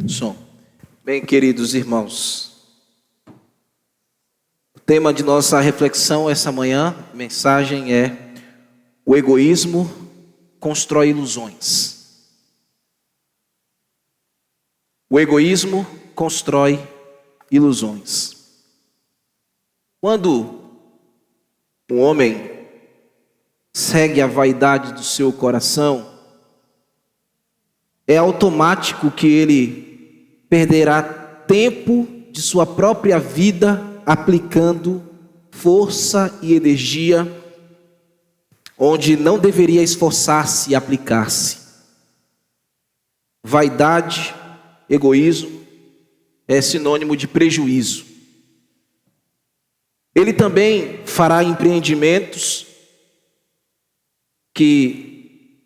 Som. Bem, queridos irmãos, o tema de nossa reflexão essa manhã, a mensagem é: o egoísmo constrói ilusões. O egoísmo constrói ilusões. Quando um homem segue a vaidade do seu coração, é automático que ele perderá tempo de sua própria vida aplicando força e energia onde não deveria esforçar-se e aplicar-se. Vaidade, egoísmo é sinônimo de prejuízo. Ele também fará empreendimentos que,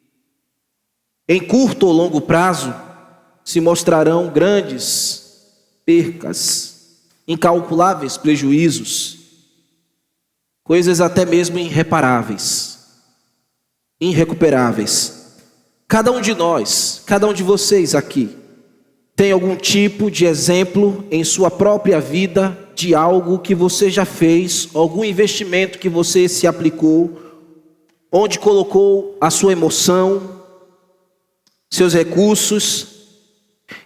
em curto ou longo prazo, se mostrarão grandes percas, incalculáveis prejuízos, coisas até mesmo irreparáveis, irrecuperáveis. Cada um de nós, cada um de vocês aqui, tem algum tipo de exemplo em sua própria vida de algo que você já fez, algum investimento que você se aplicou, onde colocou a sua emoção, seus recursos,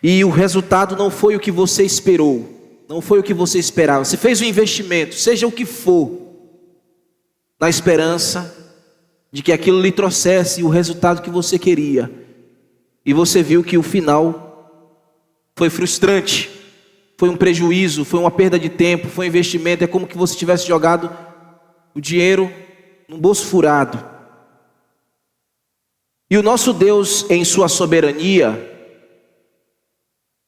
e o resultado não foi o que você esperou, não foi o que você esperava. Você fez um investimento, seja o que for, na esperança de que aquilo lhe trouxesse o resultado que você queria, e você viu que o final foi frustrante, foi um prejuízo, foi uma perda de tempo, foi um investimento. É como que você tivesse jogado o dinheiro num bolso furado. E o nosso Deus, em sua soberania,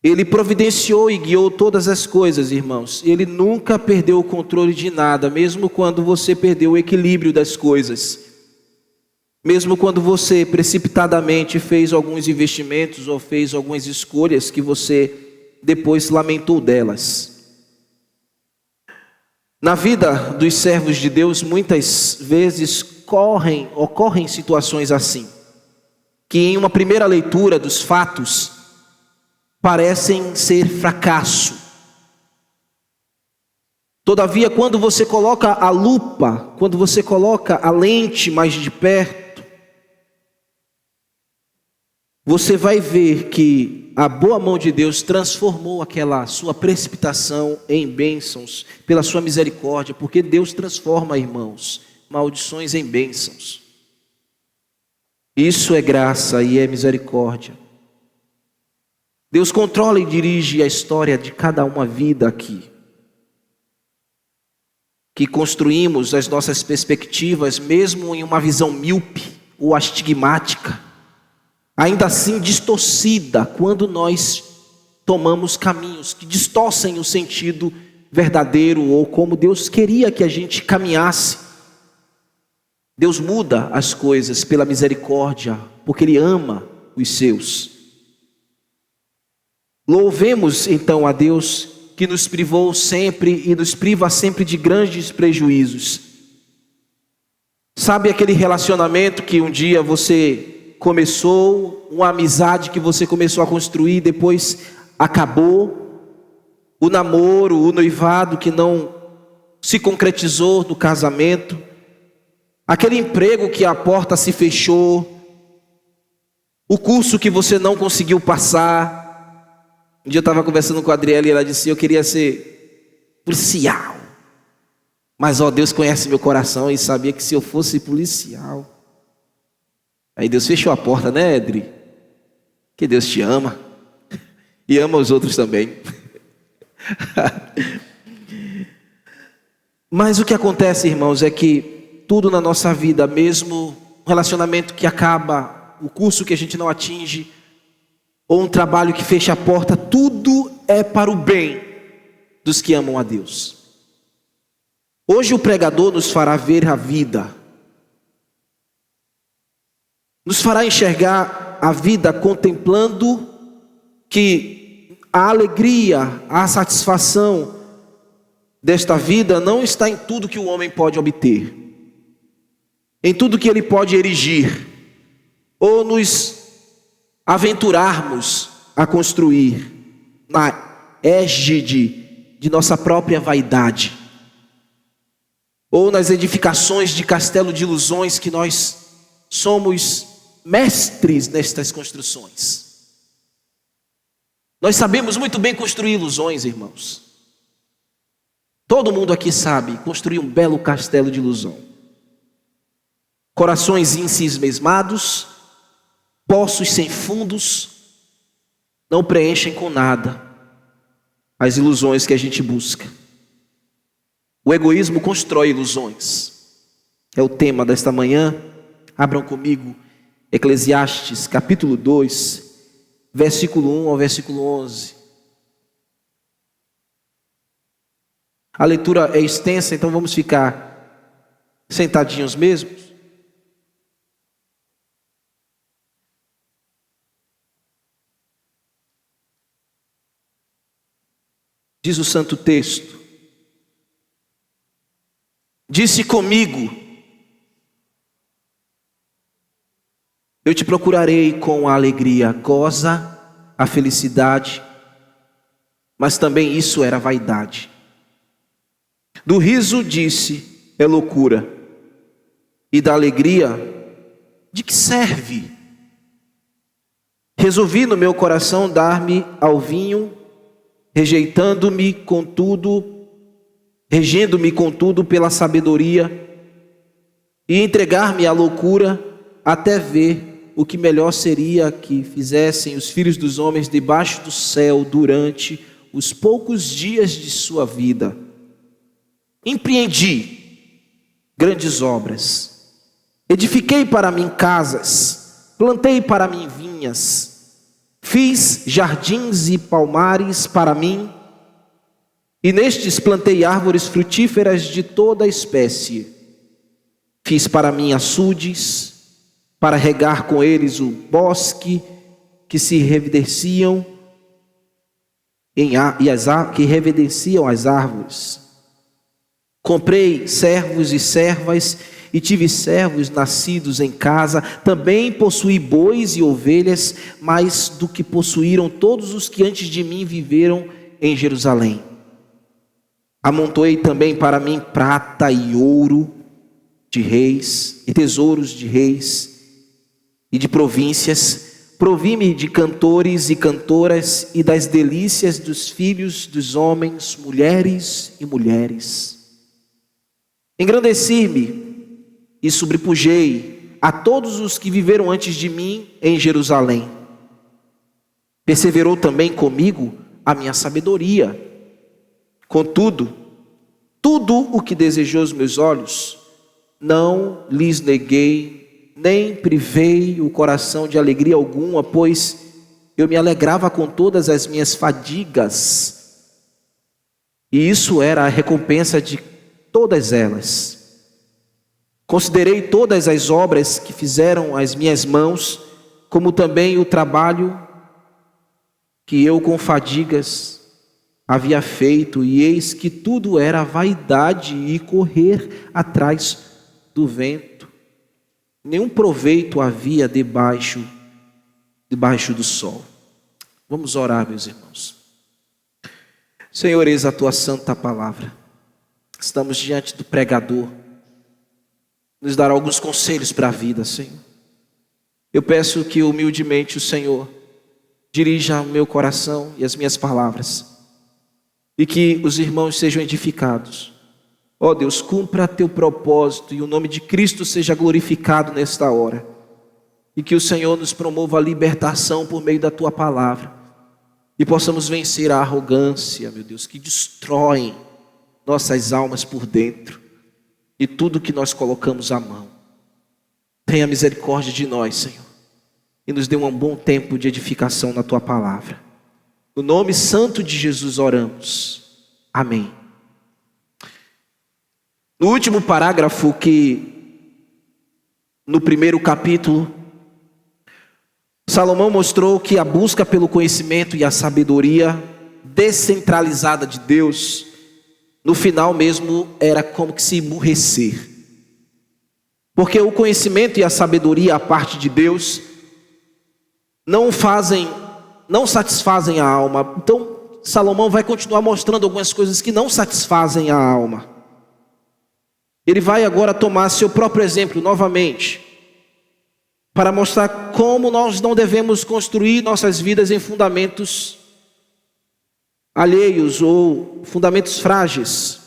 Ele providenciou e guiou todas as coisas, irmãos. Ele nunca perdeu o controle de nada, mesmo quando você perdeu o equilíbrio das coisas. Mesmo quando você precipitadamente fez alguns investimentos ou fez algumas escolhas que você depois lamentou delas. Na vida dos servos de Deus, muitas vezes ocorrem situações assim, que em uma primeira leitura dos fatos parecem ser fracasso. Todavia, quando você coloca a lupa, quando você coloca a lente mais de perto, você vai ver que a boa mão de Deus transformou aquela sua precipitação em bênçãos pela sua misericórdia, porque Deus transforma, irmãos, maldições em bênçãos. Isso é graça e é misericórdia. Deus controla e dirige a história de cada uma vida aqui, que construímos as nossas perspectivas, mesmo em uma visão míope ou astigmática, ainda assim distorcida, quando nós tomamos caminhos que distorcem o sentido verdadeiro ou como Deus queria que a gente caminhasse. Deus muda as coisas pela misericórdia, porque Ele ama os seus. Louvemos então a Deus que nos privou sempre e nos priva sempre de grandes prejuízos. Sabe aquele relacionamento que um dia você começou, uma amizade que você começou a construir, depois acabou, o namoro, o noivado que não se concretizou no casamento, aquele emprego que a porta se fechou, o curso que você não conseguiu passar. Um dia eu estava conversando com a Adriela e ela disse: eu queria ser policial, mas Deus conhece meu coração e sabia que se eu fosse policial. Aí Deus fechou a porta, né, Edri? Que Deus te ama e ama os outros também. Mas o que acontece, irmãos, é que tudo na nossa vida, mesmo um relacionamento que acaba, o curso que a gente não atinge, ou um trabalho que fecha a porta, tudo é para o bem dos que amam a Deus. Hoje o pregador nos fará ver a vida, nos fará enxergar a vida contemplando que a alegria, a satisfação desta vida não está em tudo que o homem pode obter, em tudo que ele pode erigir, ou nos aventurarmos a construir. na égide de nossa própria vaidade, ou nas edificações de castelo de ilusões que nós somos mestres nestas construções. Nós sabemos muito bem construir ilusões, irmãos. Todo mundo aqui sabe construir um belo castelo de ilusão. Corações encismados, poços sem fundos, não preenchem com nada as ilusões que a gente busca. O egoísmo constrói ilusões. É o tema desta manhã. Abram comigo Eclesiastes capítulo 2, versículo 1 ao versículo 11. A leitura é extensa, então vamos ficar sentadinhos mesmos. Diz o santo texto: disse comigo, eu te procurarei com a alegria, goza a felicidade, mas também isso era vaidade. Do riso disse, é loucura, e da alegria, de que serve? Resolvi no meu coração dar-me ao vinho, regendo-me contudo pela sabedoria, e entregar-me à loucura, até ver o que melhor seria que fizessem os filhos dos homens debaixo do céu durante os poucos dias de sua vida. Empreendi grandes obras, edifiquei para mim casas, plantei para mim vinhas, fiz jardins e palmares para mim, e nestes plantei árvores frutíferas de toda espécie. Fiz para mim açudes, para regar com eles o bosque que se reverenciam que reverenciam as árvores. Comprei servos e servas e tive servos nascidos em casa. Também possuí bois e ovelhas, mais do que possuíram todos os que antes de mim viveram em Jerusalém. Amontoei também para mim prata e ouro de reis e tesouros de reis e de províncias. Provi-me de cantores e cantoras e das delícias dos filhos dos homens, mulheres e mulheres. Engrandeci-me e sobrepujei a todos os que viveram antes de mim em Jerusalém. Perseverou também comigo a minha sabedoria. Contudo, tudo o que desejou os meus olhos, não lhes neguei, nem privei o coração de alegria alguma, pois eu me alegrava com todas as minhas fadigas, e isso era a recompensa de todas elas. Considerei todas as obras que fizeram as minhas mãos, como também o trabalho que eu com fadigas havia feito, e eis que tudo era vaidade e correr atrás do vento. Nenhum proveito havia debaixo do sol. Vamos orar, meus irmãos. Senhor, eis a tua santa palavra. Estamos diante do pregador. Nos dará alguns conselhos para a vida, Senhor. Eu peço que humildemente o Senhor dirija o meu coração e as minhas palavras, e que os irmãos sejam edificados. Ó Deus, cumpra teu propósito e o nome de Cristo seja glorificado nesta hora. E que o Senhor nos promova a libertação por meio da tua palavra. E possamos vencer a arrogância, meu Deus, que destrói nossas almas por dentro. E tudo que nós colocamos à mão. Tenha misericórdia de nós, Senhor. E nos dê um bom tempo de edificação na tua palavra. No nome santo de Jesus oramos. Amém. No último parágrafo, no primeiro capítulo, Salomão mostrou que a busca pelo conhecimento e a sabedoria descentralizada de Deus, no final mesmo era como que se emburrecer. Porque o conhecimento e a sabedoria, a parte de Deus, não satisfazem a alma. Então, Salomão vai continuar mostrando algumas coisas que não satisfazem a alma. Ele vai agora tomar seu próprio exemplo novamente, para mostrar como nós não devemos construir nossas vidas em fundamentos alheios ou fundamentos frágeis,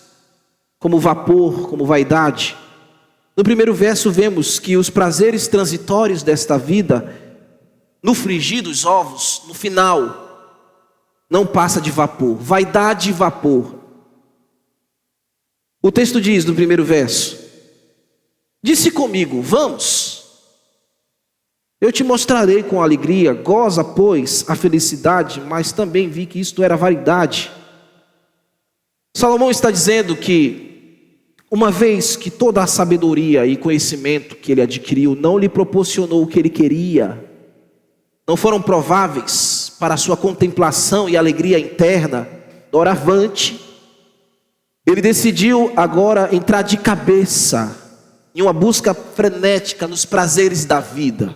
como vapor, como vaidade. No primeiro verso vemos que os prazeres transitórios desta vida, no frigir dos ovos, no final, não passa de vapor, vaidade e vapor. O texto diz no primeiro verso: disse comigo, vamos, eu te mostrarei com alegria, goza, pois, a felicidade, mas também vi que isto era vaidade. Salomão está dizendo que, uma vez que toda a sabedoria e conhecimento que ele adquiriu não lhe proporcionou o que ele queria, não foram prováveis para a sua contemplação e alegria interna, doravante, ele decidiu agora entrar de cabeça em uma busca frenética nos prazeres da vida.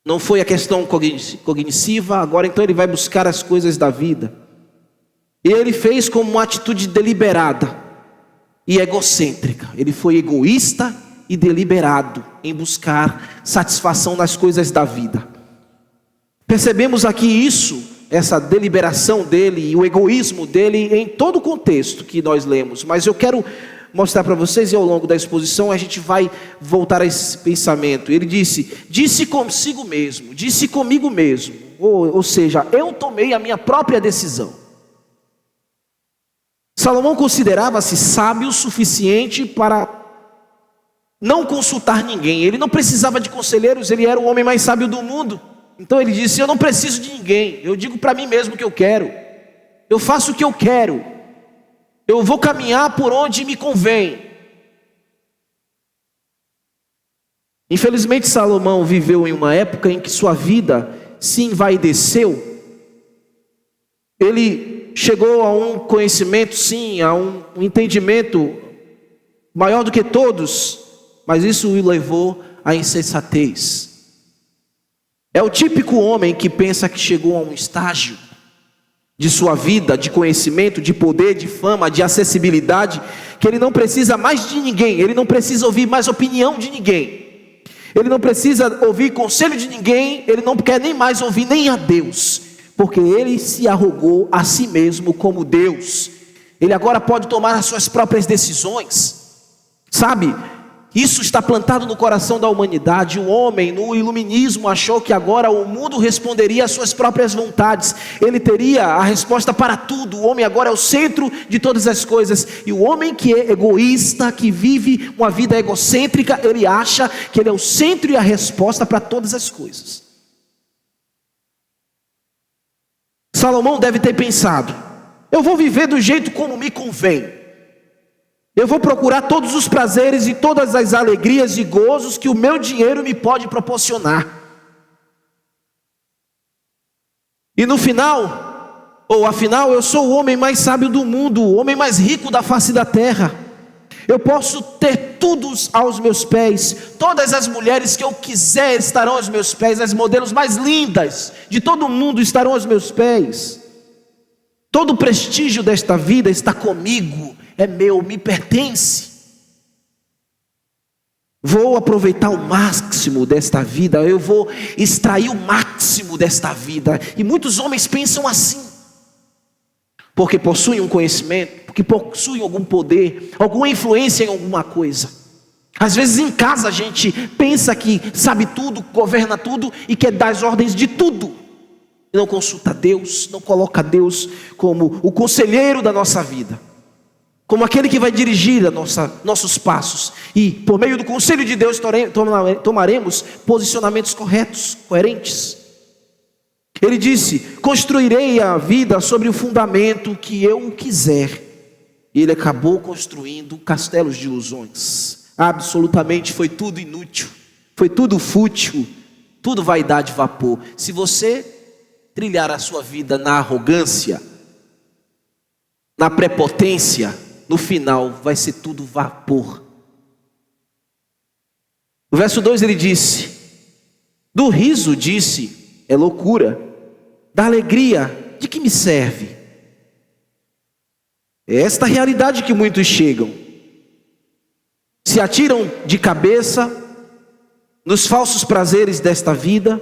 Não foi a questão cognitiva, agora então ele vai buscar as coisas da vida. E ele fez como uma atitude deliberada e egocêntrica. Ele foi egoísta e deliberado em buscar satisfação nas coisas da vida. Percebemos aqui isso, essa deliberação dele e o egoísmo dele em todo o contexto que nós lemos. Mas eu quero mostrar para vocês, e ao longo da exposição a gente vai voltar a esse pensamento. Ele disse consigo mesmo, disse comigo mesmo, ou seja, eu tomei a minha própria decisão. Salomão considerava-se sábio o suficiente para não consultar ninguém. Ele não precisava de conselheiros, ele era o homem mais sábio do mundo. Então ele disse, eu não preciso de ninguém, eu digo para mim mesmo o que eu quero, eu faço o que eu quero, eu vou caminhar por onde me convém. Infelizmente Salomão viveu em uma época em que sua vida se envaideceu. Ele chegou a um conhecimento, sim, a um entendimento maior do que todos, mas isso o levou à insensatez. É o típico homem que pensa que chegou a um estágio de sua vida, de conhecimento, de poder, de fama, de acessibilidade, que ele não precisa mais de ninguém, ele não precisa ouvir mais opinião de ninguém, ele não precisa ouvir conselho de ninguém, ele não quer nem mais ouvir nem a Deus, porque ele se arrogou a si mesmo como Deus. Ele agora pode tomar as suas próprias decisões, sabe? Isso está plantado no coração da humanidade. O homem no iluminismo achou que agora o mundo responderia às suas próprias vontades. Ele teria a resposta para tudo. O homem agora é o centro de todas as coisas. E o homem que é egoísta, que vive uma vida egocêntrica, ele acha que ele é o centro e a resposta para todas as coisas. Salomão deve ter pensado, eu vou viver do jeito como me convém. Eu vou procurar todos os prazeres e todas as alegrias e gozos que o meu dinheiro me pode proporcionar. E no final, ou afinal, eu sou o homem mais sábio do mundo, o homem mais rico da face da terra. Eu posso ter tudo aos meus pés, todas as mulheres que eu quiser estarão aos meus pés, as modelos mais lindas de todo o mundo estarão aos meus pés. Todo o prestígio desta vida está comigo, é meu, me pertence. Vou aproveitar o máximo desta vida, eu vou extrair o máximo desta vida. E muitos homens pensam assim, porque possuem um conhecimento, porque possuem algum poder, alguma influência em alguma coisa. Às vezes em casa a gente pensa que sabe tudo, governa tudo e quer dar as ordens de tudo. Não consulta Deus, não coloca Deus como o conselheiro da nossa vida, como aquele que vai dirigir nossos passos. E por meio do conselho de Deus tomaremos posicionamentos corretos, coerentes. Ele disse, construirei a vida sobre o fundamento que eu quiser. E ele acabou construindo castelos de ilusões. Absolutamente foi tudo inútil, foi tudo fútil, tudo vaidade e vapor. Se você trilhar a sua vida na arrogância, na prepotência, no final vai ser tudo vapor. No verso 2 ele disse, do riso disse, é loucura, da alegria de que me serve? É esta realidade que muitos chegam. Se atiram de cabeça nos falsos prazeres desta vida,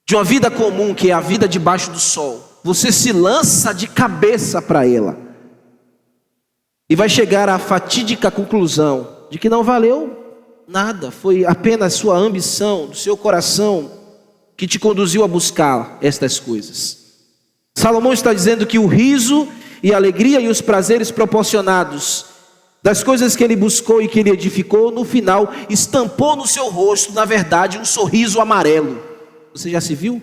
de uma vida comum que é a vida debaixo do sol. Você se lança de cabeça para ela e vai chegar à fatídica conclusão de que não valeu nada, foi apenas sua ambição, do seu coração, que te conduziu a buscar estas coisas. Salomão está dizendo que o riso e a alegria e os prazeres proporcionados das coisas que ele buscou e que ele edificou, no final estampou no seu rosto, na verdade, um sorriso amarelo. Você já se viu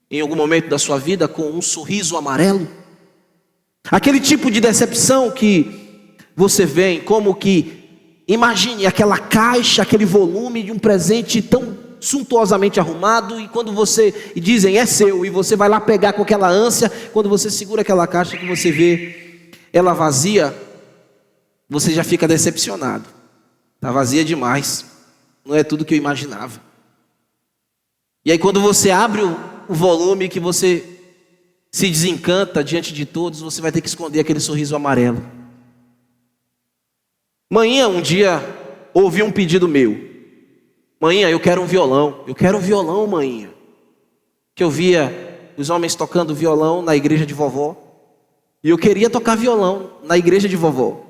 em algum momento da sua vida com um sorriso amarelo? Aquele tipo de decepção que você vê, como que, imagine aquela caixa, aquele volume de um presente tão suntuosamente arrumado, e quando e dizem é seu, e você vai lá pegar com aquela ânsia, quando você segura aquela caixa que você vê ela vazia, você já fica decepcionado. Está vazia demais, não é tudo que eu imaginava. E aí quando você abre o volume, que você se desencanta diante de todos, você vai ter que esconder aquele sorriso amarelo. Manhã, um dia, ouvi um pedido meu. Manhã, eu quero um violão, manhã. Que eu via os homens tocando violão na igreja de vovó, e eu queria tocar violão na igreja de vovó.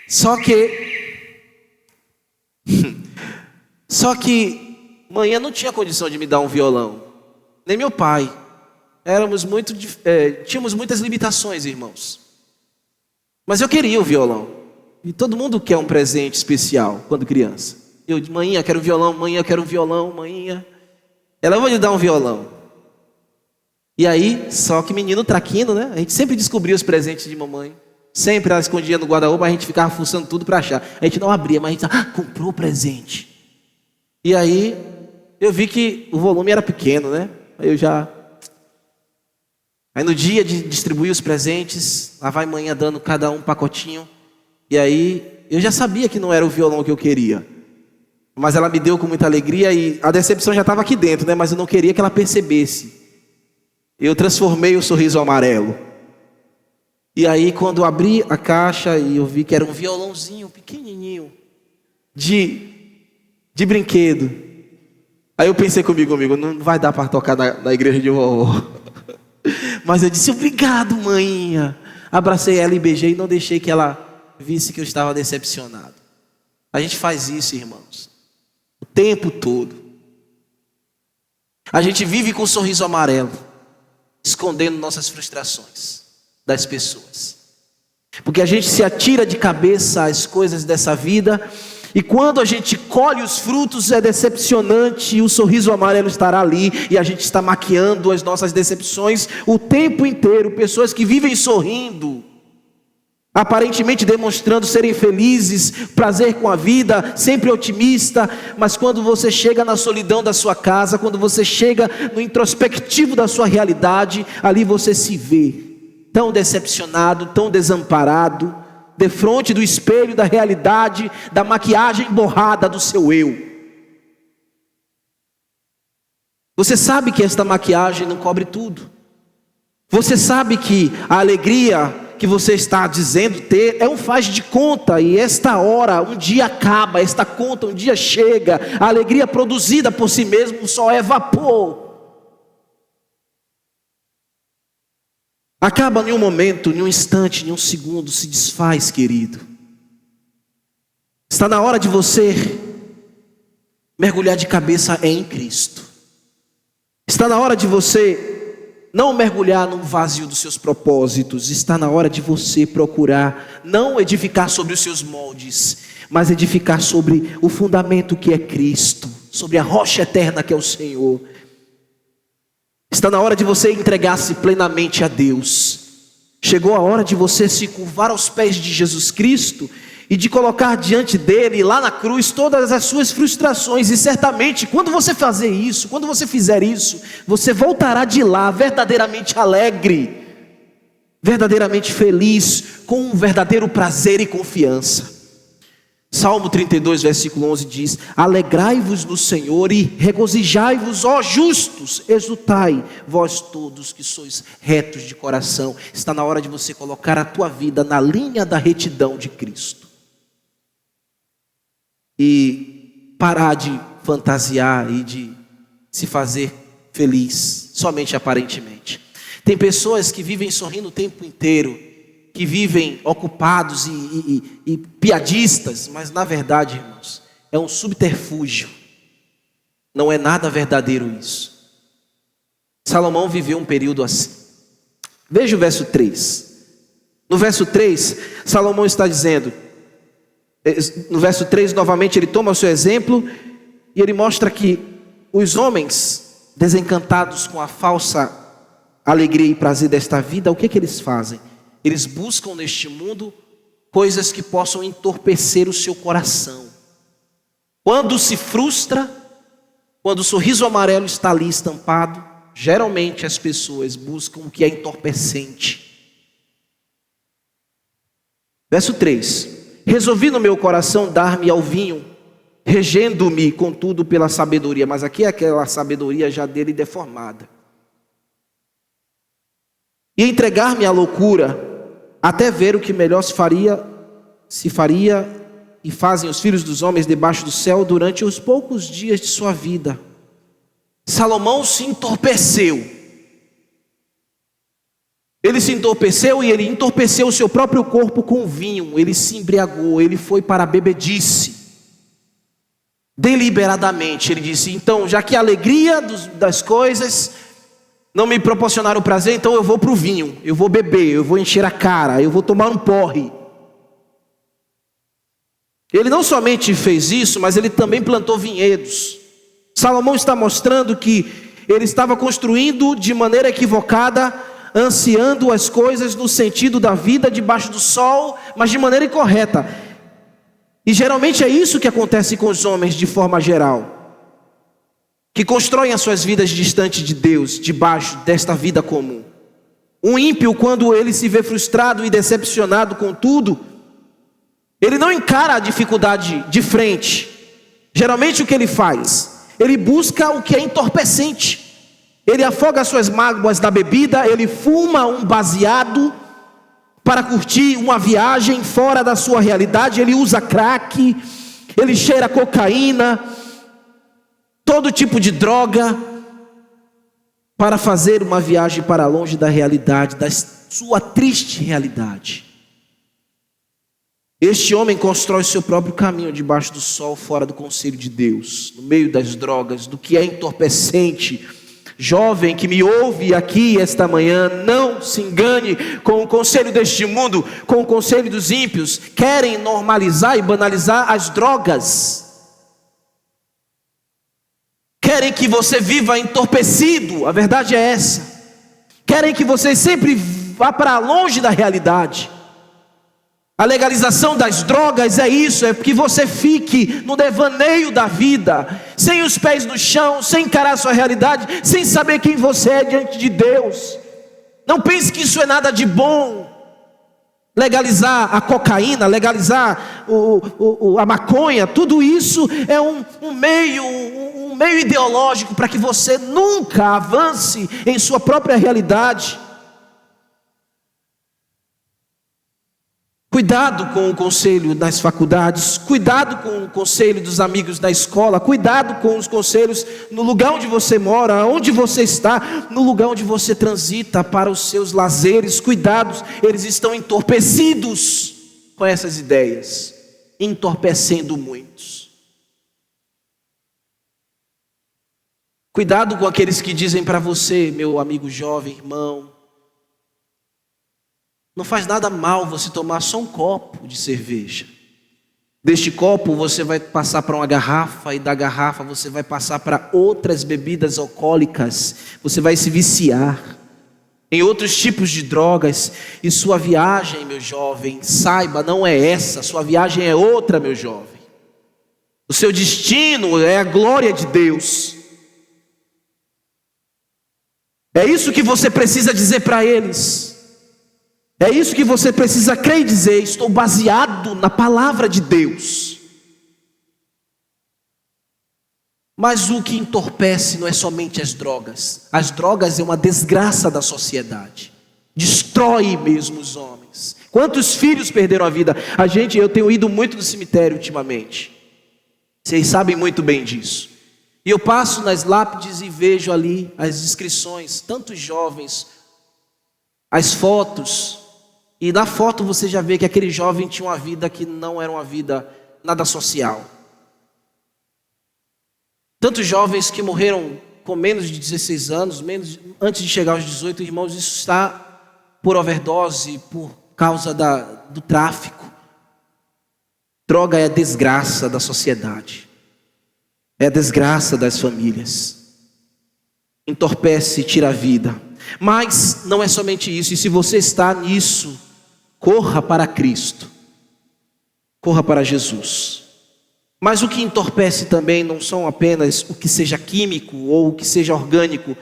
Só que manhã não tinha condição de me dar um violão, nem meu pai. Tínhamos muitas limitações, irmãos. Mas eu queria o violão. E todo mundo quer um presente especial quando criança. Eu, manhã, quero um violão, manhã, quero um violão, manhã. Ela vai lhe dar um violão. E aí, só que menino traquino, né? A gente sempre descobria os presentes de mamãe. Sempre ela escondia no guarda-roupa, a gente ficava fuçando tudo para achar. A gente não abria, mas a gente comprou o presente. E aí, eu vi que o volume era pequeno, né? Aí no dia de distribuir os presentes, lá vai manhã dando cada um pacotinho. E aí, eu já sabia que não era o violão que eu queria. Mas ela me deu com muita alegria e a decepção já estava aqui dentro, né? Mas eu não queria que ela percebesse. Eu transformei o sorriso amarelo. E aí quando abri a caixa e eu vi que era um violãozinho pequenininho de brinquedo. Aí eu pensei comigo, não vai dar para tocar na igreja de vovó. Mas eu disse, obrigado, manhinha. Abracei ela e beijei e não deixei que ela visse que eu estava decepcionado. A gente faz isso, irmãos, o tempo todo. A gente vive com um sorriso amarelo, escondendo nossas frustrações das pessoas, porque a gente se atira de cabeça às coisas dessa vida, e quando a gente colhe os frutos é decepcionante, e o sorriso amarelo estará ali, e a gente está maquiando as nossas decepções o tempo inteiro. Pessoas que vivem sorrindo, aparentemente demonstrando serem felizes, prazer com a vida, sempre otimista, mas quando você chega na solidão da sua casa, quando você chega no introspectivo da sua realidade, ali você se vê tão decepcionado, tão desamparado, defronte do espelho da realidade, da maquiagem borrada do seu eu. Você sabe que esta maquiagem não cobre tudo. Você sabe que a alegria que você está dizendo ter é um faz de conta, e esta hora um dia acaba, esta conta um dia chega. A alegria produzida por si mesmo só é vapor. Acaba em um momento, em um instante, em um segundo, se desfaz, querido. Está na hora de você mergulhar de cabeça em Cristo. Está na hora de você não mergulhar no vazio dos seus propósitos. Está na hora de você procurar não edificar sobre os seus moldes, mas edificar sobre o fundamento que é Cristo, sobre a rocha eterna que é o Senhor. Está na hora de você entregar-se plenamente a Deus. Chegou a hora de você se curvar aos pés de Jesus Cristo e de colocar diante dele, lá na cruz, todas as suas frustrações. E certamente, quando você fazer isso, quando você fizer isso, você voltará de lá verdadeiramente alegre, verdadeiramente feliz, com um verdadeiro prazer e confiança. Salmo 32, versículo 11 diz: alegrai-vos no Senhor e regozijai-vos, ó justos, exultai, vós todos que sois retos de coração. Está na hora de você colocar a tua vida na linha da retidão de Cristo. E parar de fantasiar e de se fazer feliz, somente aparentemente. Tem pessoas que vivem sorrindo o tempo inteiro, que vivem ocupados e piadistas, mas na verdade, irmãos, é um subterfúgio. Não é nada verdadeiro isso. Salomão viveu um período assim. Veja o verso 3. No verso 3, Salomão está dizendo, no verso 3, novamente ele toma o seu exemplo e ele mostra que os homens desencantados com a falsa alegria e prazer desta vida, o que eles fazem? Eles buscam neste mundo coisas que possam entorpecer o seu coração. Quando se frustra, quando o sorriso amarelo está ali estampado, geralmente as pessoas buscam o que é entorpecente. Verso 3: resolvi no meu coração dar-me ao vinho, regendo-me contudo pela sabedoria. Mas aqui é aquela sabedoria já dele deformada. E entregar-me à loucura, até ver o que melhor se faria e fazem os filhos dos homens debaixo do céu durante os poucos dias de sua vida. Salomão se entorpeceu. Ele se entorpeceu e ele entorpeceu o seu próprio corpo com vinho. Ele se embriagou, ele foi para a bebedice. Deliberadamente, ele disse: então, já que a alegria das coisas não me proporcionaram prazer, então eu vou para o vinho, eu vou beber, eu vou encher a cara, eu vou tomar um porre. Ele não somente fez isso, mas ele também plantou vinhedos. Salomão está mostrando que ele estava construindo de maneira equivocada, ansiando as coisas no sentido da vida debaixo do sol, mas de maneira incorreta. E geralmente é isso que acontece com os homens de forma geral, que constroem as suas vidas distante de Deus, debaixo desta vida comum. Um ímpio, quando ele se vê frustrado e decepcionado com tudo, ele não encara a dificuldade de frente. Geralmente o que ele faz? Ele busca o que é entorpecente. Ele afoga as suas mágoas na bebida, ele fuma um baseado para curtir uma viagem fora da sua realidade, ele usa crack, ele cheira cocaína, todo tipo de droga, para fazer uma viagem para longe da realidade, da sua triste realidade. Este homem constrói seu próprio caminho debaixo do sol, fora do conselho de Deus, no meio das drogas, do que é entorpecente. Jovem que me ouve aqui esta manhã, não se engane com o conselho deste mundo, com o conselho dos ímpios. Querem normalizar e banalizar as drogas. Querem que você viva entorpecido, a verdade é essa. Querem que você sempre vá para longe da realidade. A legalização das drogas é isso, é que você fique no devaneio da vida, sem os pés no chão, sem encarar a sua realidade, sem saber quem você é diante de Deus. Não pense que isso é nada de bom. Legalizar a cocaína, legalizar a maconha, tudo isso é um meio ideológico para que você nunca avance em sua própria realidade. Cuidado com o conselho das faculdades, cuidado com o conselho dos amigos da escola, cuidado com os conselhos no lugar onde você mora, onde você está, no lugar onde você transita para os seus lazeres. Cuidados, eles estão entorpecidos com essas ideias, entorpecendo muitos. Cuidado com aqueles que dizem para você, meu amigo jovem, irmão, não faz nada mal você tomar só um copo de cerveja. Deste copo você vai passar para uma garrafa, e da garrafa você vai passar para outras bebidas alcoólicas. Você vai se viciar em outros tipos de drogas. E sua viagem, meu jovem, saiba, não é essa. Sua viagem é outra, meu jovem. O seu destino é a glória de Deus. É isso que você precisa dizer para eles. É isso que você precisa crer e dizer: estou baseado na palavra de Deus. Mas o que entorpece não é somente as drogas. As drogas é uma desgraça da sociedade. Destrói mesmo os homens. Quantos filhos perderam a vida? Eu tenho ido muito no cemitério ultimamente. Vocês sabem muito bem disso. E eu passo nas lápides e vejo ali as inscrições, tantos jovens, as fotos. E na foto você já vê que aquele jovem tinha uma vida que não era uma vida nada social. Tantos jovens que morreram com menos de 16 anos, antes de chegar aos 18, irmãos, isso está por overdose, por causa do tráfico. Droga é a desgraça da sociedade, é a desgraça das famílias, entorpece e tira a vida. Mas não é somente isso, e se você está nisso, corra para Cristo, corra para Jesus. Mas o que entorpece também não são apenas o que seja químico ou o que seja orgânico.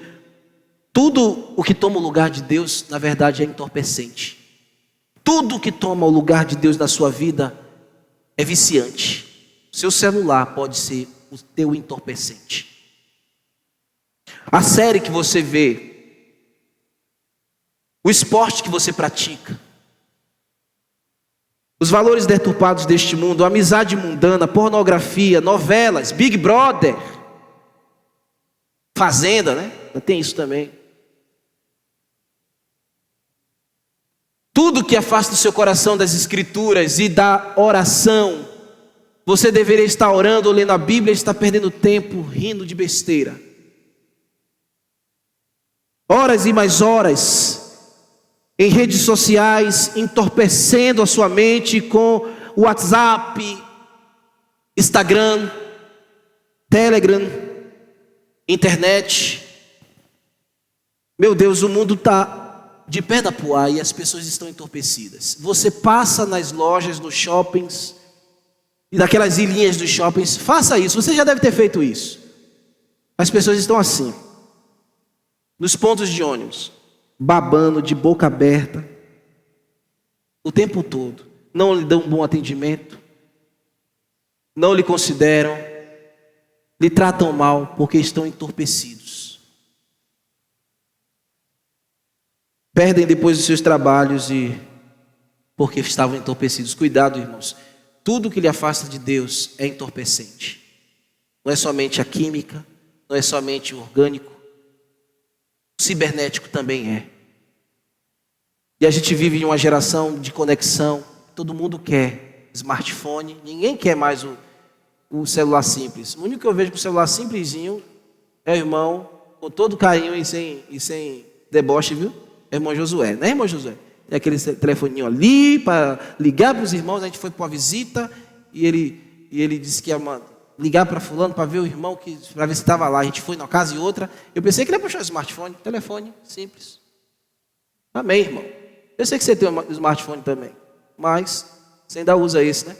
Tudo o que toma o lugar de Deus, na verdade, é entorpecente. Tudo que toma o lugar de Deus na sua vida é viciante. Seu celular pode ser o teu entorpecente. A série que você vê, o esporte que você pratica, os valores deturpados deste mundo, a amizade mundana, pornografia, novelas, Big Brother, Fazenda, né? Tem isso também. Tudo que afasta o seu coração das escrituras e da oração. Você deveria estar orando ou lendo a Bíblia e está perdendo tempo rindo de besteira. Horas e mais horas em redes sociais, entorpecendo a sua mente com WhatsApp, Instagram, Telegram, internet. Meu Deus, o mundo está de perna pro ar e as pessoas estão entorpecidas. Você passa nas lojas, nos shoppings e daquelas ilhinhas dos shoppings, faça isso, você já deve ter feito isso. As pessoas estão assim, nos pontos de ônibus, babando, de boca aberta, o tempo todo. Não lhe dão um bom atendimento, não lhe consideram, lhe tratam mal porque estão entorpecidos. Perdem depois os seus trabalhos e porque estavam entorpecidos. Cuidado, irmãos. Tudo que lhe afasta de Deus é entorpecente. Não é somente a química, não é somente o orgânico, o cibernético também é. E a gente vive em uma geração de conexão. Todo mundo quer smartphone, ninguém quer mais o celular simples. O único que eu vejo com o celular simplesinho é o irmão, com todo carinho e sem deboche, viu? É o irmão Josué, né, irmão Josué? Tem aquele telefoninho ali para ligar para os irmãos. A gente foi para uma visita e ele disse que ia ligar para fulano para ver o irmão, para ver se estava lá. A gente foi numa casa e outra. Eu pensei que ele ia puxar o smartphone, telefone simples. Amém, irmão. Eu sei que você tem um smartphone também, mas você ainda usa esse, né?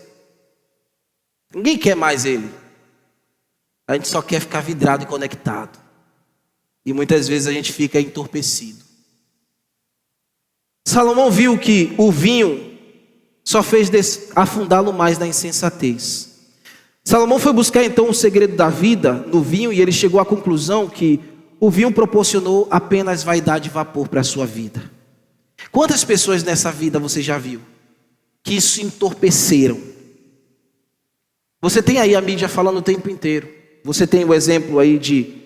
Ninguém quer mais ele. A gente só quer ficar vidrado e conectado. E muitas vezes a gente fica entorpecido. Salomão viu que o vinho só fez afundá-lo mais na insensatez. Salomão foi buscar então o segredo da vida no vinho e ele chegou à conclusão que o vinho proporcionou apenas vaidade e vapor para a sua vida. Quantas pessoas nessa vida você já viu que isso entorpeceram? Você tem aí a mídia falando o tempo inteiro. Você tem o exemplo aí de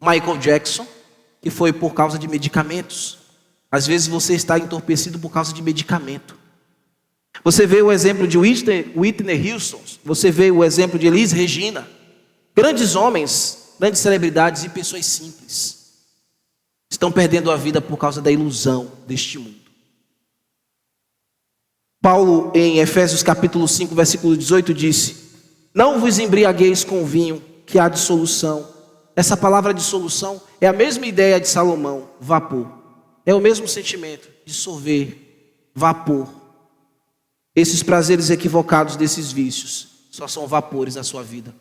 Michael Jackson, que foi por causa de medicamentos. Às vezes você está entorpecido por causa de medicamento. Você vê o exemplo de Whitney Houston. Você vê o exemplo de Elis Regina. Grandes homens, grandes celebridades e pessoas simples estão perdendo a vida por causa da ilusão deste mundo. Paulo, em Efésios capítulo 5, versículo 18, disse: não vos embriagueis com vinho, que há dissolução. Essa palavra dissolução é a mesma ideia de Salomão, vapor. É o mesmo sentimento, dissolver, vapor. Esses prazeres equivocados desses vícios só são vapores na sua vida.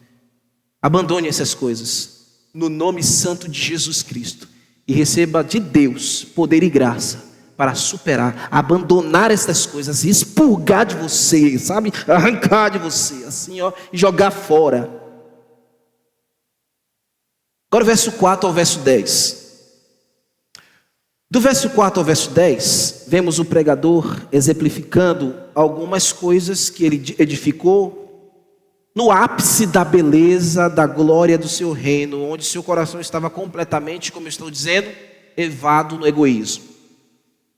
Abandone essas coisas, no nome santo de Jesus Cristo, e receba de Deus poder e graça para superar, abandonar essas coisas, expurgar de você, sabe? Arrancar de você, assim, ó, e jogar fora. Agora o verso 4 ao verso 10. Do verso 4 ao verso 10, vemos o pregador exemplificando algumas coisas que ele edificou no ápice da beleza, da glória do seu reino, onde seu coração estava completamente, como eu estou dizendo, evado no egoísmo.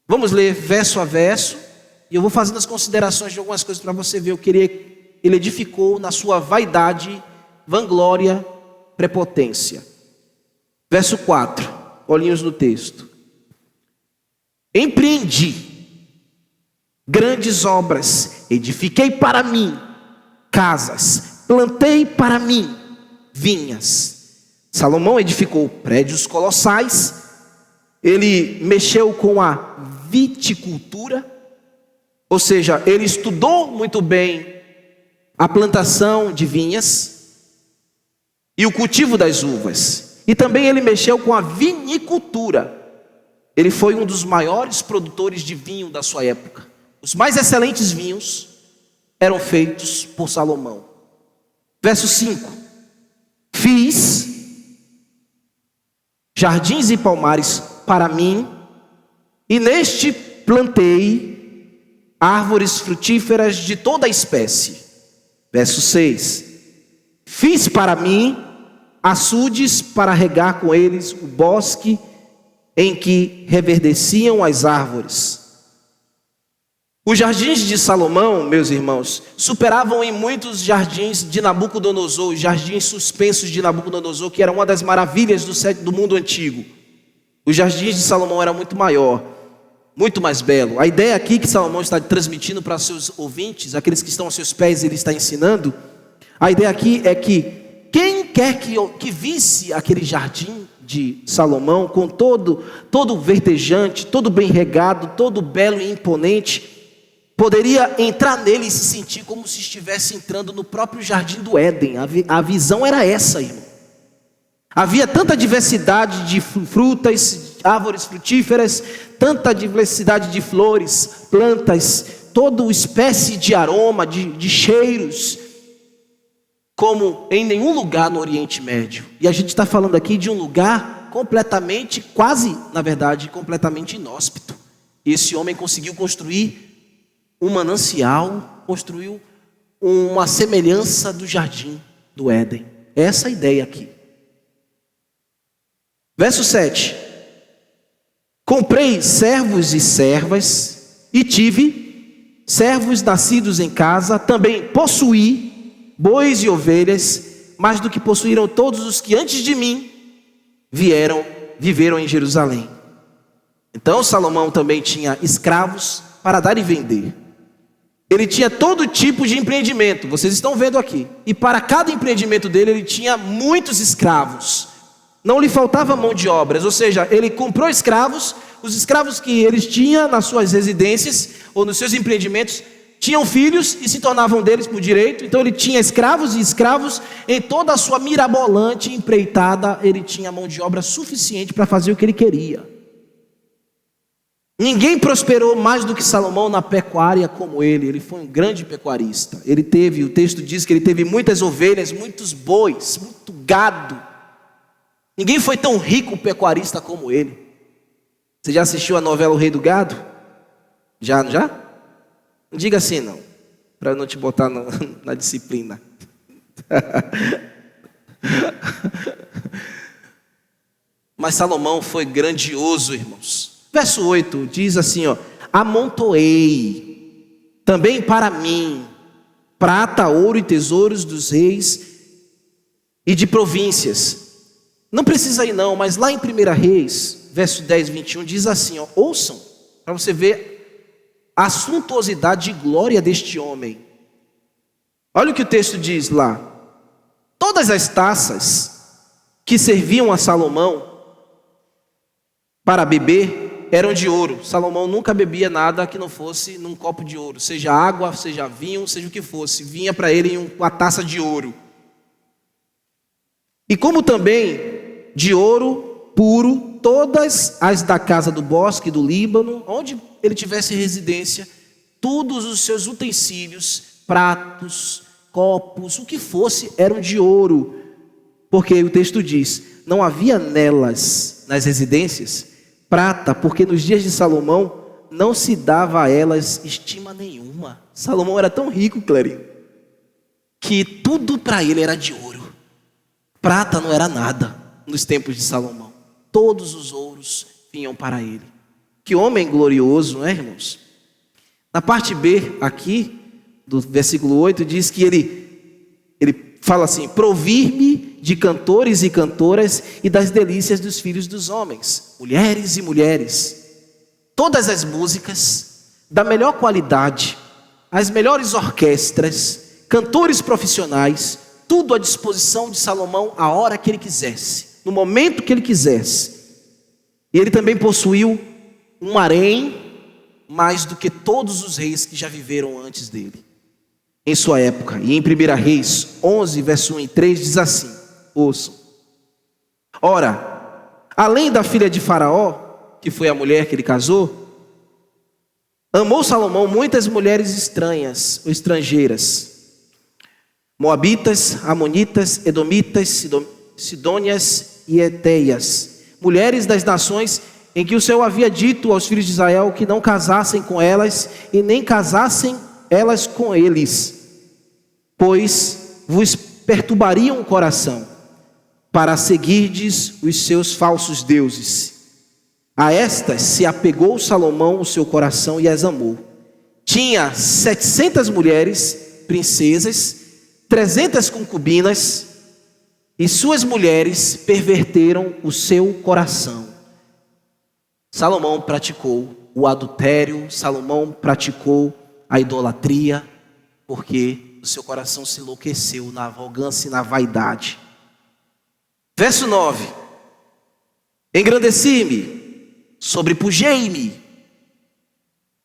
Vamos ler verso a verso, e eu vou fazendo as considerações de algumas coisas para você ver o que ele edificou na sua vaidade, vanglória, prepotência. Verso 4, olhinhos no texto. Empreendi grandes obras, edifiquei para mim casas, plantei para mim vinhas. Salomão edificou prédios colossais, ele mexeu com a viticultura, ou seja, ele estudou muito bem a plantação de vinhas e o cultivo das uvas. E também ele mexeu com a vinicultura. Ele foi um dos maiores produtores de vinho da sua época. Os mais excelentes vinhos eram feitos por Salomão. Verso 5. Fiz jardins e palmares para mim, e neste plantei árvores frutíferas de toda a espécie. Verso 6. Fiz para mim açudes para regar com eles o bosque em que reverdeciam as árvores. Os jardins de Salomão, meus irmãos, superavam em muitos jardins de Nabucodonosor, os jardins suspensos de Nabucodonosor, que era uma das maravilhas do mundo antigo. Os jardins de Salomão eram muito maior, muito mais belo. A ideia aqui que Salomão está transmitindo para seus ouvintes, aqueles que estão aos seus pés, ele está ensinando. A ideia aqui é que quem quer que visse aquele jardim de Salomão, com todo verdejante, todo bem regado, todo belo e imponente, poderia entrar nele e se sentir como se estivesse entrando no próprio jardim do Éden. A visão era essa, irmão. Havia tanta diversidade de frutas, árvores frutíferas, tanta diversidade de flores, plantas, toda espécie de aroma, de cheiros, como em nenhum lugar no Oriente Médio. E a gente está falando aqui de um lugar completamente, quase, na verdade, completamente inóspito. E esse homem conseguiu construir um manancial, construiu uma semelhança do jardim do Éden. Essa é a ideia aqui. Verso 7. Comprei servos e servas, e tive servos nascidos em casa, também possuí bois e ovelhas, mais do que possuíram todos os que antes de mim viveram em Jerusalém. Então Salomão também tinha escravos para dar e vender. Ele tinha todo tipo de empreendimento, vocês estão vendo aqui. E para cada empreendimento dele, ele tinha muitos escravos. Não lhe faltava mão de obras, ou seja, ele comprou escravos. Os escravos que eles tinham nas suas residências ou nos seus empreendimentos tinham filhos e se tornavam deles por direito. Então ele tinha escravos e escravos em toda a sua mirabolante empreitada. Ele tinha mão de obra suficiente para fazer o que ele queria. Ninguém prosperou mais do que Salomão na pecuária como ele. Ele foi um grande pecuarista. O texto diz que ele teve muitas ovelhas, muitos bois, muito gado. Ninguém foi tão rico pecuarista como ele. Você já assistiu a novela O Rei do Gado? Já? Não diga assim não, para não te botar na disciplina. Mas Salomão foi grandioso, irmãos. Verso 8 diz assim, amontoei também para mim prata, ouro e tesouros dos reis e de províncias. Não precisa ir não, mas lá em 1 Reis, verso 10, 21, diz assim, ouçam, para você ver a suntuosidade e glória deste homem. Olha o que o texto diz lá. Todas as taças que serviam a Salomão para beber eram de ouro. Salomão nunca bebia nada que não fosse num copo de ouro, seja água, seja vinho, seja o que fosse, vinha para ele em uma taça de ouro. E como também de ouro puro, todas as da casa do bosque do Líbano, onde ele tivesse residência, todos os seus utensílios, pratos, copos, o que fosse, eram de ouro. Porque o texto diz, não havia nelas, nas residências, prata, porque nos dias de Salomão não se dava a elas estima nenhuma. Salomão era tão rico, Clarinho, que tudo para ele era de ouro. Prata não era nada nos tempos de Salomão. Todos os ouros vinham para ele. Que homem glorioso, não é, irmãos? Na parte B aqui, do versículo 8, diz que ele fala assim: provir-me de cantores e cantoras e das delícias dos filhos dos homens, mulheres e mulheres. Todas as músicas da melhor qualidade, as melhores orquestras, cantores profissionais, tudo à disposição de Salomão a hora que ele quisesse, no momento que ele quisesse. E ele também possuiu um harém mais do que todos os reis que já viveram antes dele, em sua época. E em 1 Reis 11, verso 1 e 3 diz assim, ouçam: ora, além da filha de Faraó, que foi a mulher que ele casou, amou Salomão muitas mulheres estranhas ou estrangeiras, moabitas, amonitas, edomitas, sidônias e eteias, mulheres das nações em que o Senhor havia dito aos filhos de Israel que não casassem com elas e nem casassem elas com eles, pois vos perturbariam o coração para seguirdes os seus falsos deuses. A estas se apegou Salomão o seu coração e as amou. Tinha 700 mulheres, princesas, 300 concubinas, e suas mulheres perverteram o seu coração. Salomão praticou o adultério, Salomão praticou a idolatria, porque o seu coração se enlouqueceu na arrogância e na vaidade. Verso 9: engrandeci-me, sobrepujei-me.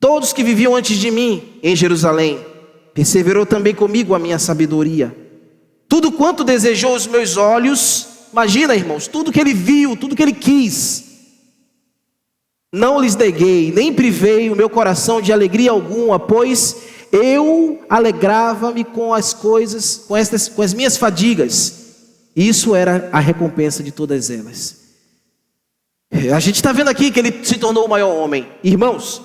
Todos que viviam antes de mim em Jerusalém, perseverou também comigo a minha sabedoria. Tudo quanto desejou os meus olhos, imagina, irmãos, tudo que ele viu, tudo que ele quis, não lhes neguei, nem privei o meu coração de alegria alguma, pois eu alegrava-me com as coisas, com as minhas fadigas. Isso era a recompensa de todas elas. A gente está vendo aqui que ele se tornou o maior homem. Irmãos,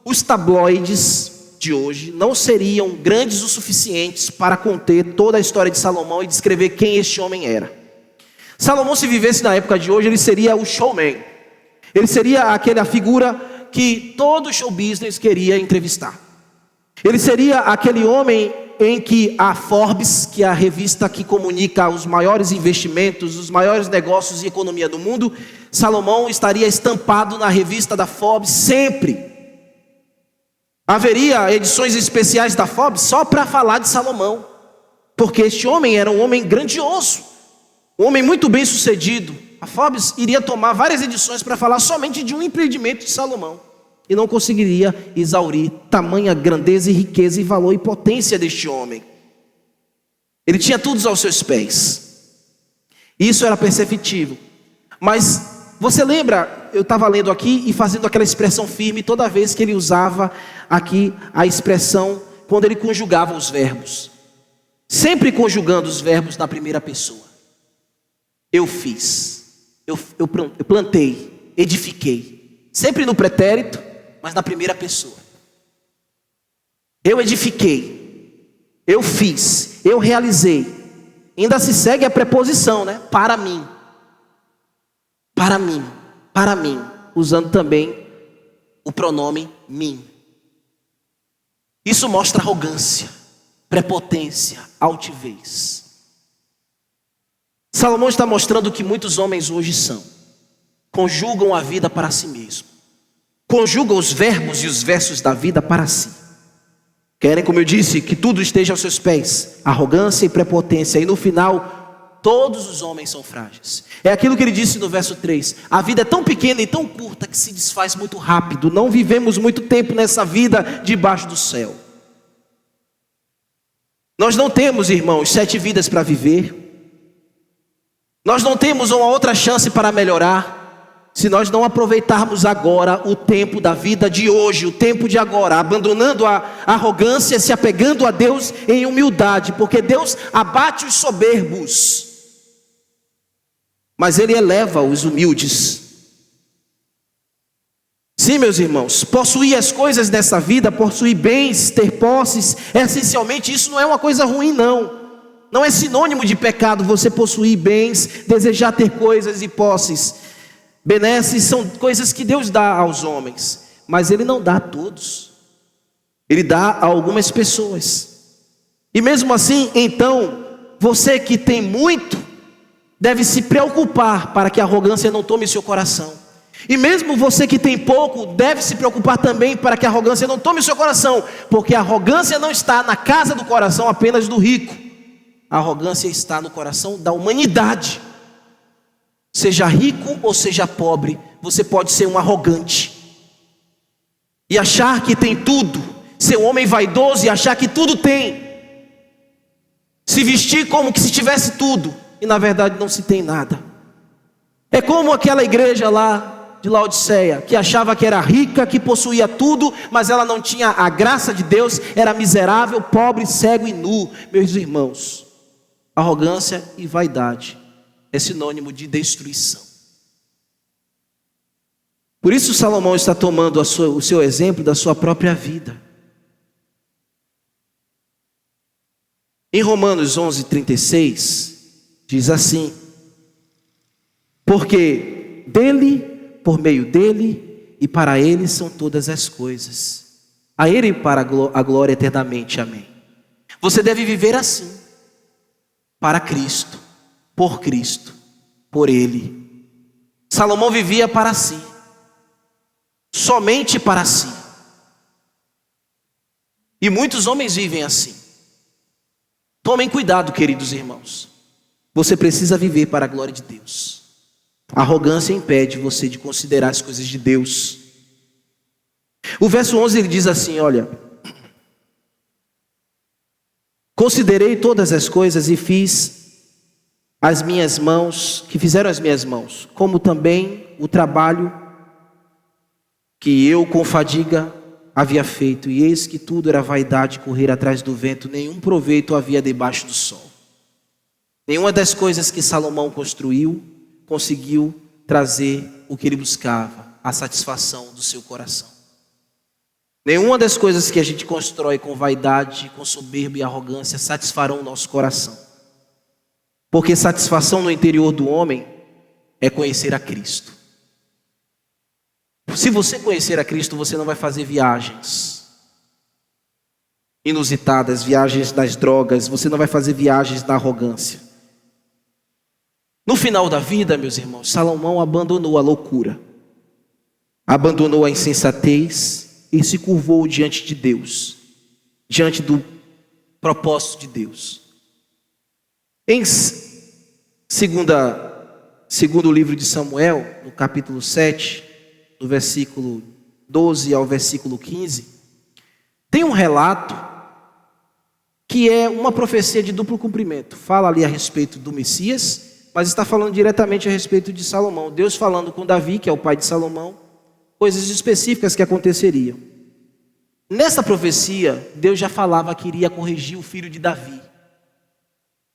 os tabloides de hoje não seriam grandes o suficientes para conter toda a história de Salomão e descrever quem este homem era. Salomão, se vivesse na época de hoje, ele seria o showman. Ele seria aquela figura que todo show business queria entrevistar. Ele seria aquele homem em que a Forbes, que é a revista que comunica os maiores investimentos, os maiores negócios e economia do mundo, Salomão estaria estampado na revista da Forbes sempre. Haveria edições especiais da Forbes só para falar de Salomão, porque este homem era um homem grandioso, um homem muito bem sucedido. A Forbes iria tomar várias edições para falar somente de um empreendimento de Salomão, e não conseguiria exaurir tamanha grandeza e riqueza e valor e potência deste homem. Ele tinha tudo aos seus pés. Isso era perceptível. Mas você lembra, eu estava lendo aqui e fazendo aquela expressão firme toda vez que ele usava aqui a expressão, quando ele conjugava os verbos. Sempre conjugando os verbos na primeira pessoa. Eu fiz, eu plantei, edifiquei. Sempre no pretérito, mas na primeira pessoa. Eu edifiquei, eu fiz, eu realizei. Ainda se segue a preposição, né? Para mim. Para mim, para mim. Usando também o pronome mim. Isso mostra arrogância, prepotência, altivez. Salomão está mostrando o que muitos homens hoje são. Conjugam a vida para si mesmo. Conjugam os verbos e os versos da vida para si. Querem, como eu disse, que tudo esteja aos seus pés. Arrogância e prepotência. E no final, todos os homens são frágeis. É aquilo que ele disse no verso 3. A vida é tão pequena e tão curta que se desfaz muito rápido. Não vivemos muito tempo nessa vida debaixo do céu. Nós não temos, irmãos, 7 vidas para viver. Nós não temos uma outra chance para melhorar, se nós não aproveitarmos agora o tempo da vida de hoje, o tempo de agora, abandonando a arrogância, se apegando a Deus em humildade, porque Deus abate os soberbos, mas ele eleva os humildes. Sim, meus irmãos, possuir as coisas dessa vida, possuir bens, ter posses, essencialmente isso não é uma coisa ruim, não. Não é sinônimo de pecado você possuir bens, desejar ter coisas e posses. Benesses são coisas que Deus dá aos homens, mas Ele não dá a todos. Ele dá a algumas pessoas. E mesmo assim, então, você que tem muito, deve se preocupar para que a arrogância não tome seu coração. E mesmo você que tem pouco, deve se preocupar também para que a arrogância não tome seu coração, porque a arrogância não está na casa do coração apenas do rico. A arrogância está no coração da humanidade. Seja rico ou seja pobre, você pode ser um arrogante e achar que tem tudo, ser um homem vaidoso e achar que tudo tem, se vestir como que se tivesse tudo, e na verdade não se tem nada. É como aquela igreja lá de Laodiceia, que achava que era rica, que possuía tudo, mas ela não tinha a graça de Deus, era miserável, pobre, cego e nu. Meus irmãos, arrogância e vaidade é sinônimo de destruição. Por isso Salomão está tomando o seu exemplo da sua própria vida. Em Romanos 11:36, diz assim: porque dele, por meio dele e para ele são todas as coisas. A ele para a glória eternamente. Amém. Você deve viver assim, para Cristo, por Cristo, por Ele. Salomão vivia para si, somente para si. E muitos homens vivem assim. Tomem cuidado, queridos irmãos. Você precisa viver para a glória de Deus. A arrogância impede você de considerar as coisas de Deus. O verso 11 ele diz assim, olha: considerei todas as coisas e fiz as minhas mãos, que fizeram as minhas mãos, como também o trabalho que eu com fadiga havia feito, e eis que tudo era vaidade, correr atrás do vento, nenhum proveito havia debaixo do sol. Nenhuma das coisas que Salomão construiu conseguiu trazer o que ele buscava, a satisfação do seu coração. Nenhuma das coisas que a gente constrói com vaidade, com soberba e arrogância satisfarão o nosso coração. Porque satisfação no interior do homem é conhecer a Cristo. Se você conhecer a Cristo, você não vai fazer viagens inusitadas, viagens das drogas, você não vai fazer viagens da arrogância. No final da vida, meus irmãos, Salomão abandonou a loucura, abandonou a insensatez e se curvou diante de Deus, diante do propósito de Deus. Em segundo livro de Samuel, no capítulo 7, do versículo 12 ao versículo 15, tem um relato que é uma profecia de duplo cumprimento. Fala ali a respeito do Messias, mas está falando diretamente a respeito de Salomão. Deus falando com Davi, que é o pai de Salomão, coisas específicas que aconteceriam. Nessa profecia, Deus já falava que iria corrigir o filho de Davi.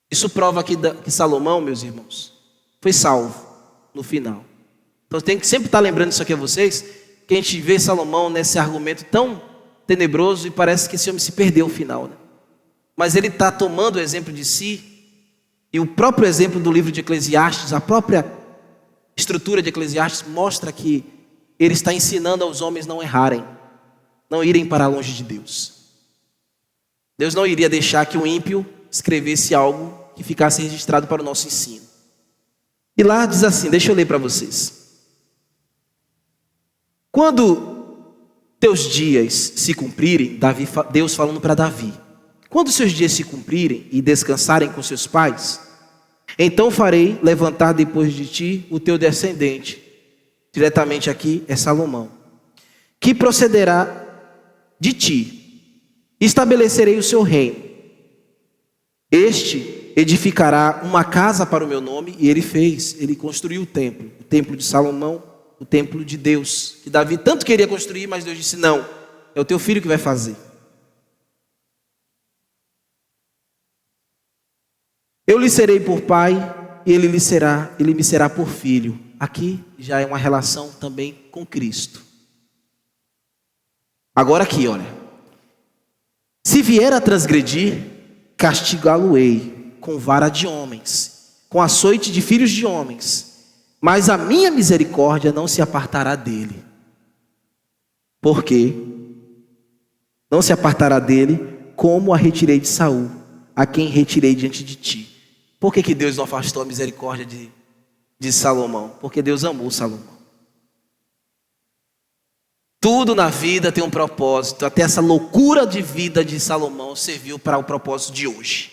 Isso prova que Salomão, meus irmãos, foi salvo no final. Então tem que sempre estar lembrando isso aqui a vocês, que a gente vê Salomão nesse argumento tão tenebroso e parece que esse homem se perdeu no final, né? Mas ele está tomando o exemplo de si. E o próprio exemplo do livro de Eclesiastes, a própria estrutura de Eclesiastes mostra que ele está ensinando aos homens não errarem, não irem para longe de Deus. Deus não iria deixar que o ímpio escrevesse algo que ficasse registrado para o nosso ensino. E lá diz assim, deixa eu ler para vocês. Quando teus dias se cumprirem, Deus falando para Davi, quando seus dias se cumprirem e descansarem com seus pais, então farei levantar depois de ti o teu descendente, diretamente aqui é Salomão, que procederá de ti, estabelecerei o seu reino. Este edificará uma casa para o meu nome, e ele construiu o templo de Salomão, o templo de Deus, que Davi tanto queria construir, mas Deus disse, não, é o teu filho que vai fazer. Eu lhe serei por pai, e ele me será por filho. Aqui já é uma relação também com Cristo. Agora aqui, olha. Se vier a transgredir, castigá-lo-ei com vara de homens, com açoite de filhos de homens, mas a minha misericórdia não se apartará dele. Por quê? Não se apartará dele, como a retirei de Saul, a quem retirei diante de ti. Por que Deus não afastou a misericórdia de Salomão? Porque Deus amou Salomão. Tudo na vida tem um propósito. Até essa loucura de vida de Salomão serviu para o propósito de hoje.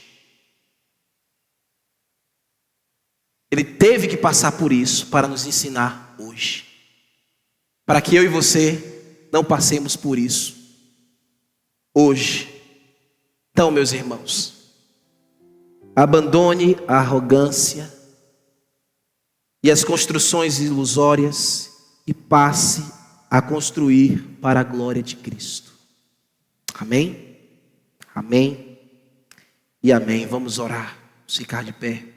Ele teve que passar por isso para nos ensinar hoje. Para que eu e você não passemos por isso hoje. Então, meus irmãos, abandone a arrogância e as construções ilusórias e passe a construir para a glória de Cristo. Amém? Amém e amém. Vamos orar, vamos ficar de pé.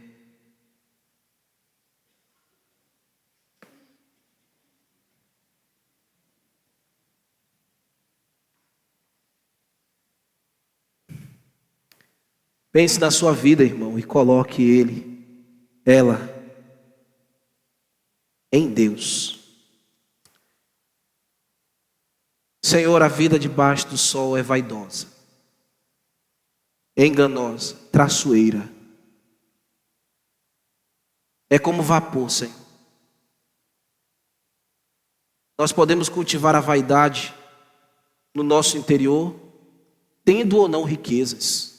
Pense na sua vida, irmão, e coloque ela em Deus. Senhor, a vida debaixo do sol é vaidosa, é enganosa, traiçoeira. É como vapor, Senhor. Nós podemos cultivar a vaidade no nosso interior, tendo ou não riquezas.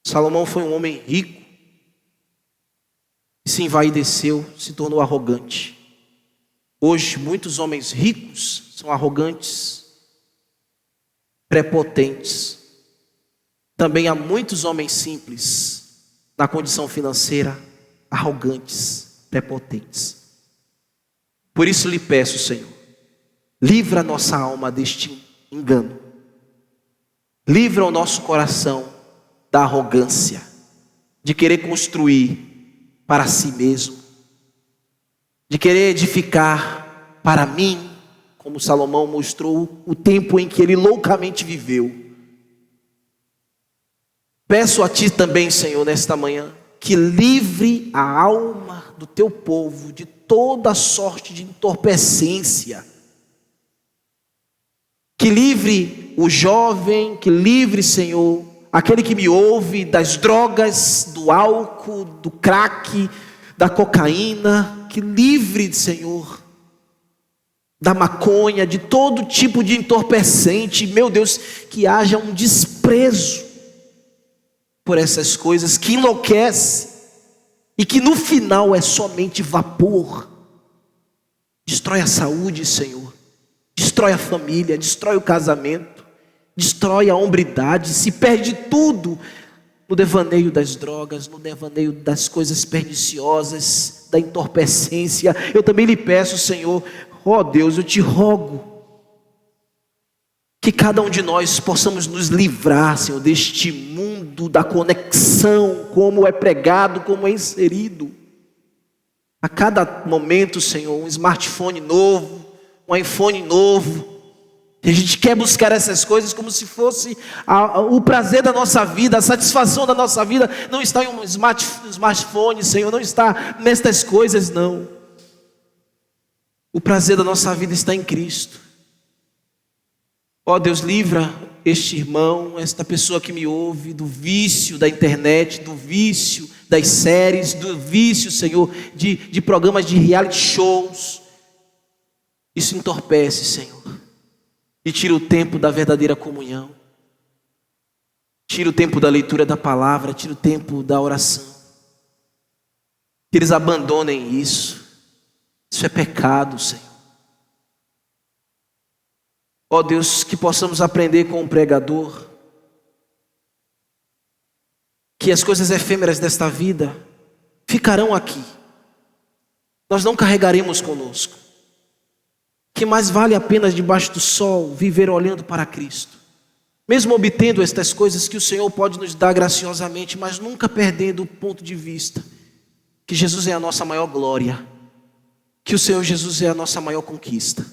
Salomão foi um homem rico, se envaideceu, se tornou arrogante. Hoje, muitos homens ricos são arrogantes, prepotentes. Também há muitos homens simples, na condição financeira, arrogantes, prepotentes. Por isso lhe peço, Senhor, livra a nossa alma deste engano. Livra o nosso coração da arrogância, de querer construir para si mesmo, de querer edificar para mim, como Salomão mostrou o tempo em que ele loucamente viveu. Peço a Ti também, Senhor, nesta manhã, que livre a alma do Teu povo de toda sorte de entorpecência, que livre o jovem, que livre, Senhor, aquele que me ouve das drogas, do álcool, do crack, da cocaína, que livre, Senhor, da maconha, de todo tipo de entorpecente. Meu Deus, que haja um desprezo por essas coisas que enlouquece e que no final é somente vapor. Destrói a saúde, Senhor, destrói a família, destrói o casamento, destrói a hombridade, se perde tudo no devaneio das drogas, no devaneio das coisas perniciosas, da entorpecência. Eu também lhe peço, Senhor, ó Deus, eu te rogo que cada um de nós possamos nos livrar, Senhor, deste mundo da conexão, como é pregado, como é inserido. A cada momento, Senhor, um smartphone novo, um iPhone novo. E a gente quer buscar essas coisas como se fosse o prazer da nossa vida, a satisfação da nossa vida. Não está em um smartphone, Senhor, não está nestas coisas, não. O prazer da nossa vida está em Cristo. Ó Deus, livra este irmão, esta pessoa que me ouve, do vício da internet, do vício das séries, do vício, Senhor, de programas de reality shows. Isso entorpece, Senhor, e tira o tempo da verdadeira comunhão, tira o tempo da leitura da palavra, tira o tempo da oração. Que eles abandonem isso. Isso é pecado, Senhor. Ó Deus, que possamos aprender com o pregador que as coisas efêmeras desta vida ficarão aqui, nós não carregaremos conosco. Que mais vale a pena debaixo do sol viver olhando para Cristo, mesmo obtendo estas coisas que o Senhor pode nos dar graciosamente, mas nunca perdendo o ponto de vista que Jesus é a nossa maior glória, que o Senhor Jesus é a nossa maior conquista,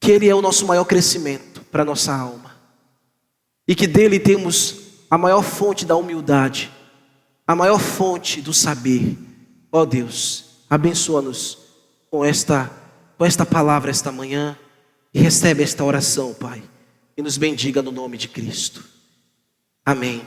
que Ele é o nosso maior crescimento para a nossa alma, e que dele temos a maior fonte da humildade, a maior fonte do saber. Ó Deus, abençoa-nos com esta palavra esta manhã, e recebe esta oração, Pai, e nos bendiga no nome de Cristo. Amém.